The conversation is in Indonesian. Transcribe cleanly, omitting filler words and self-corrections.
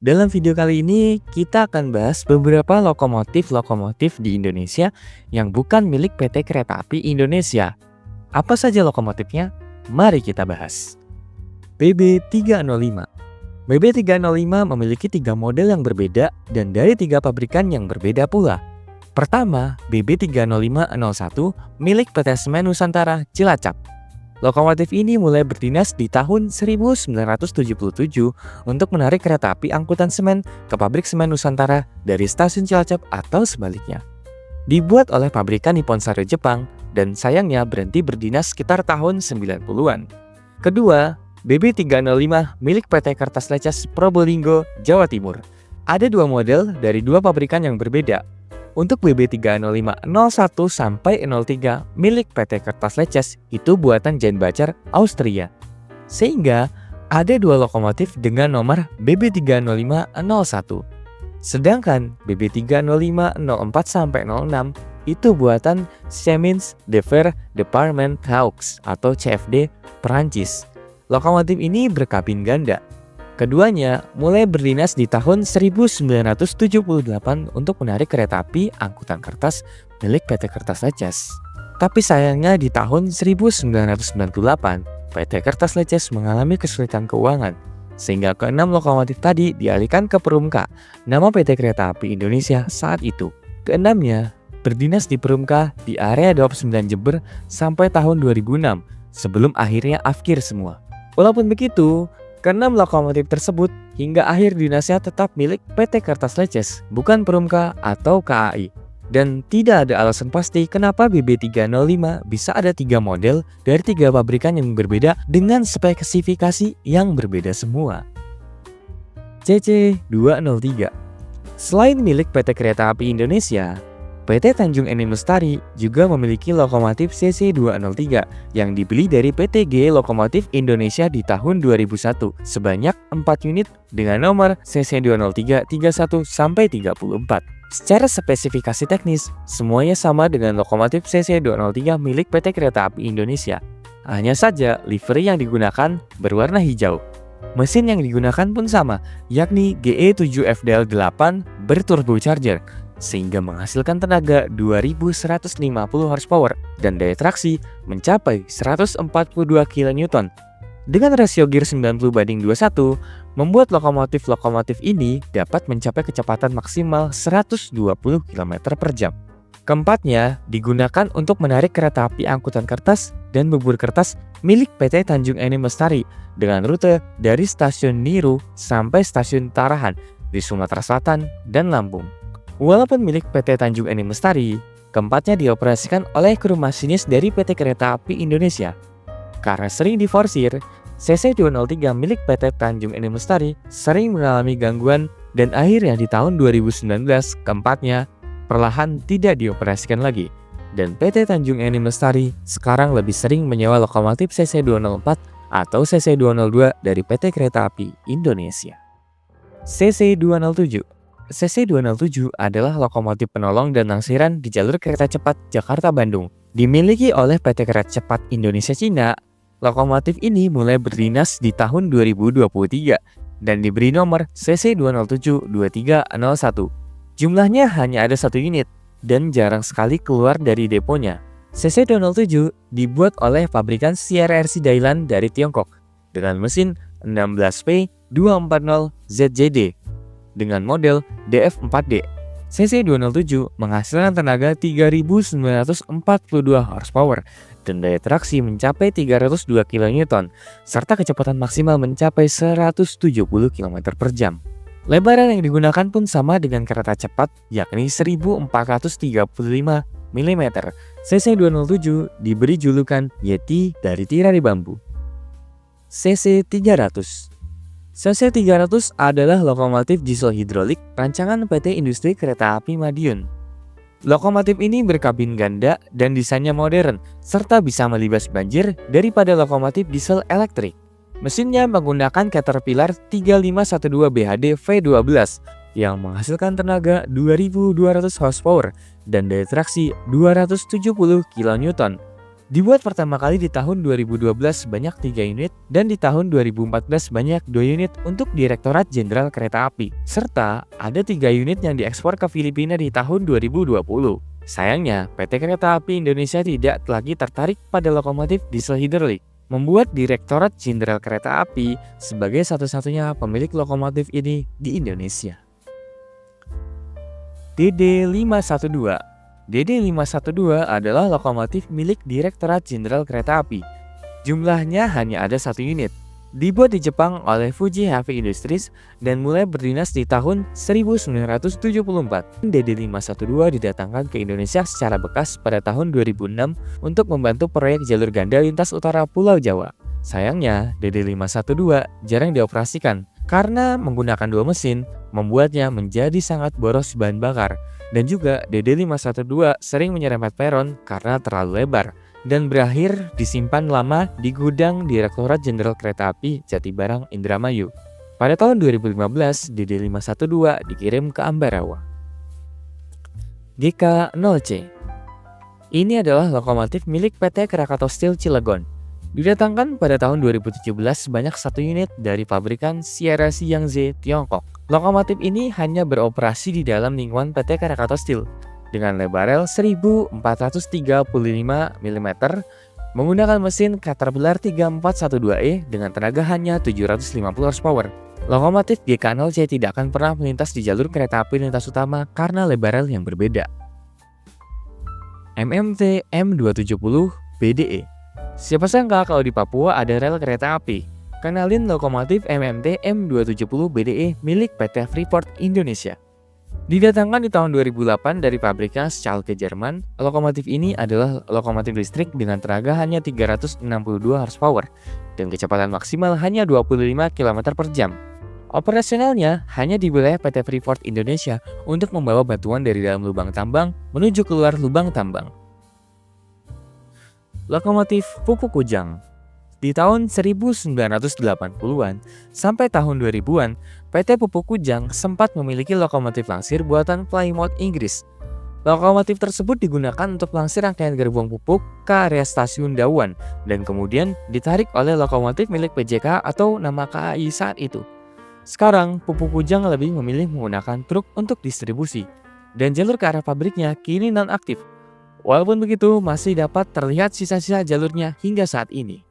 Dalam video kali ini, kita akan bahas beberapa lokomotif-lokomotif di Indonesia yang bukan milik PT Kereta Api Indonesia. Apa saja lokomotifnya? Mari kita bahas. BB305. BB305 memiliki 3 model yang berbeda dan dari 3 pabrikan yang berbeda pula. Pertama, BB30501 milik PT Semen Nusantara Cilacap. Lokomotif ini mulai berdinas di tahun 1977 untuk menarik kereta api angkutan semen ke pabrik semen Nusantara dari stasiun Cilacap atau sebaliknya. Dibuat oleh pabrikan Nippon Sario Jepang dan sayangnya berhenti berdinas sekitar tahun 90-an. Kedua, BB305 milik PT Kertas Leces Probolinggo, Jawa Timur. Ada 2 model dari 2 pabrikan yang berbeda. Untuk BB305 01 sampai 03 milik PT Kertas Leces itu buatan Jan Bacar, Austria. Sehingga ada 2 lokomotif dengan nomor BB305 01. Sedangkan BB305 04 sampai 06 itu buatan Siemens de Fer Departement Haux atau CFD Perancis. Lokomotif ini berkabin ganda. Keduanya mulai berdinas di tahun 1978 untuk menarik kereta api angkutan kertas milik PT Kertas Leces. Tapi sayangnya di tahun 1998, PT Kertas Leces mengalami kesulitan keuangan, sehingga ke-6 lokomotif tadi dialihkan ke Perumka, nama PT Kereta Api Indonesia saat itu. Keenamnya berdinas di Perumka di area 29 Jember sampai tahun 2006, sebelum akhirnya afkir semua. Walaupun begitu, ke-6 lokomotif tersebut hingga akhir dinasnya tetap milik PT Kertas Leces, bukan Perumka atau KAI. Dan tidak ada alasan pasti kenapa BB305 bisa ada 3 model dari 3 pabrikan yang berbeda dengan spesifikasi yang berbeda semua. CC203. Selain milik PT Kereta Api Indonesia, PT Tanjung Enim Lestari juga memiliki lokomotif CC203 yang dibeli dari PT GE Lokomotif Indonesia di tahun 2001 sebanyak 4 unit dengan nomor CC203 31 sampai 34. Secara spesifikasi teknis, semuanya sama dengan lokomotif CC203 milik PT Kereta Api Indonesia. Hanya saja livery yang digunakan berwarna hijau. Mesin yang digunakan pun sama, yakni GE7FDL8 berturbocharger, sehingga menghasilkan tenaga 2150 horsepower dan daya traksi mencapai 142 kN. Dengan rasio gear 90:21, membuat lokomotif-lokomotif ini dapat mencapai kecepatan maksimal 120 km per jam. Keempatnya digunakan untuk menarik kereta api angkutan kertas dan bubur kertas milik PT Tanjung Enim Lestari dengan rute dari stasiun Niru sampai stasiun Tarahan di Sumatera Selatan dan Lampung. Walaupun milik PT Tanjung Enim Lestari, keempatnya dioperasikan oleh kru masinis dari PT Kereta Api Indonesia. Karena sering diforsir, CC203 milik PT Tanjung Enim Lestari sering mengalami gangguan dan akhirnya di tahun 2019 keempatnya perlahan tidak dioperasikan lagi. Dan PT Tanjung Enim Lestari sekarang lebih sering menyewa lokomotif CC204 atau CC202 dari PT Kereta Api Indonesia. CC207. CC207 adalah lokomotif penolong dan langsiran di jalur kereta cepat Jakarta-Bandung. Dimiliki oleh PT Kereta Cepat Indonesia Cina, lokomotif ini mulai berdinas di tahun 2023 dan diberi nomor CC207-2301. Jumlahnya hanya ada 1 unit dan jarang sekali keluar dari deponya. CC207 dibuat oleh pabrikan CRRC Dailan dari Tiongkok dengan mesin 16P240 ZJD. Dengan model DF4D. CC207 menghasilkan tenaga 3.942 horsepower dan daya traksi mencapai 302 kN serta kecepatan maksimal mencapai 170 km per jam. Lebaran yang digunakan pun sama dengan kereta cepat, yakni 1435 mm. CC207 diberi julukan Yeti dari tirai bambu. CC300. CC300 adalah lokomotif diesel hidrolik rancangan PT Industri Kereta Api Madiun. Lokomotif ini berkabin ganda dan desainnya modern, serta bisa melibas banjir daripada lokomotif diesel elektrik. Mesinnya menggunakan Caterpillar 3512 BHD V12 yang menghasilkan tenaga 2200 horsepower dan daya traksi 270 kN. Dibuat pertama kali di tahun 2012 sebanyak 3 unit dan di tahun 2014 sebanyak 2 unit untuk Direktorat Jenderal Kereta Api. Serta ada 3 unit yang diekspor ke Filipina di tahun 2020. Sayangnya, PT Kereta Api Indonesia tidak lagi tertarik pada lokomotif diesel hidrolik, membuat Direktorat Jenderal Kereta Api sebagai satu-satunya pemilik lokomotif ini di Indonesia. DD512. DD512 adalah lokomotif milik Direktorat Jenderal Kereta Api. Jumlahnya hanya ada 1 unit. Dibuat di Jepang oleh Fuji Heavy Industries dan mulai berdinas di tahun 1974. DD512 didatangkan ke Indonesia secara bekas pada tahun 2006 untuk membantu proyek jalur ganda lintas utara Pulau Jawa. Sayangnya, DD512 jarang dioperasikan karena menggunakan 2 mesin, membuatnya menjadi sangat boros bahan bakar. Dan juga DD512 sering menyerempet peron karena terlalu lebar dan berakhir disimpan lama di gudang Direktorat Jenderal Kereta Api Jatibarang Indramayu. Pada tahun 2015, DD512 dikirim ke Ambarawa. GK0C. Ini adalah lokomotif milik PT Krakatau Steel Cilegon. Didatangkan pada tahun 2017 sebanyak 1 unit dari pabrikan Sierra Yangtze, Tiongkok. Lokomotif ini hanya beroperasi di dalam lingkungan PT Krakatau Steel dengan lebar rel 1435 mm menggunakan mesin Caterpillar 3412E dengan tenaga hanya 750 horsepower. Lokomotif GK0C tidak akan pernah melintas di jalur kereta api lintas utama karena lebar rel yang berbeda. MMT M270 BDE. Siapa sangka kalau di Papua ada rel kereta api? Kenalin lokomotif MMT M270 BDE milik PT Freeport Indonesia. Didatangkan di tahun 2008 dari pabriknya Schalke Jerman, lokomotif ini adalah lokomotif listrik dengan tenaga hanya 362 horsepower dan kecepatan maksimal hanya 25 km per jam. Operasionalnya hanya di wilayah PT Freeport Indonesia untuk membawa batuan dari dalam lubang tambang menuju keluar lubang tambang. Lokomotif Pupuk Kujang. Di tahun 1980-an sampai tahun 2000-an, PT Pupuk Kujang sempat memiliki lokomotif langsir buatan Plymouth, Inggris. Lokomotif tersebut digunakan untuk langsir rangkaian gerbong pupuk ke area stasiun Dawan dan kemudian ditarik oleh lokomotif milik PJK atau nama KAI saat itu. Sekarang, Pupuk Kujang lebih memilih menggunakan truk untuk distribusi, dan jalur ke arah pabriknya kini non-aktif. Walaupun begitu, masih dapat terlihat sisa-sisa jalurnya hingga saat ini.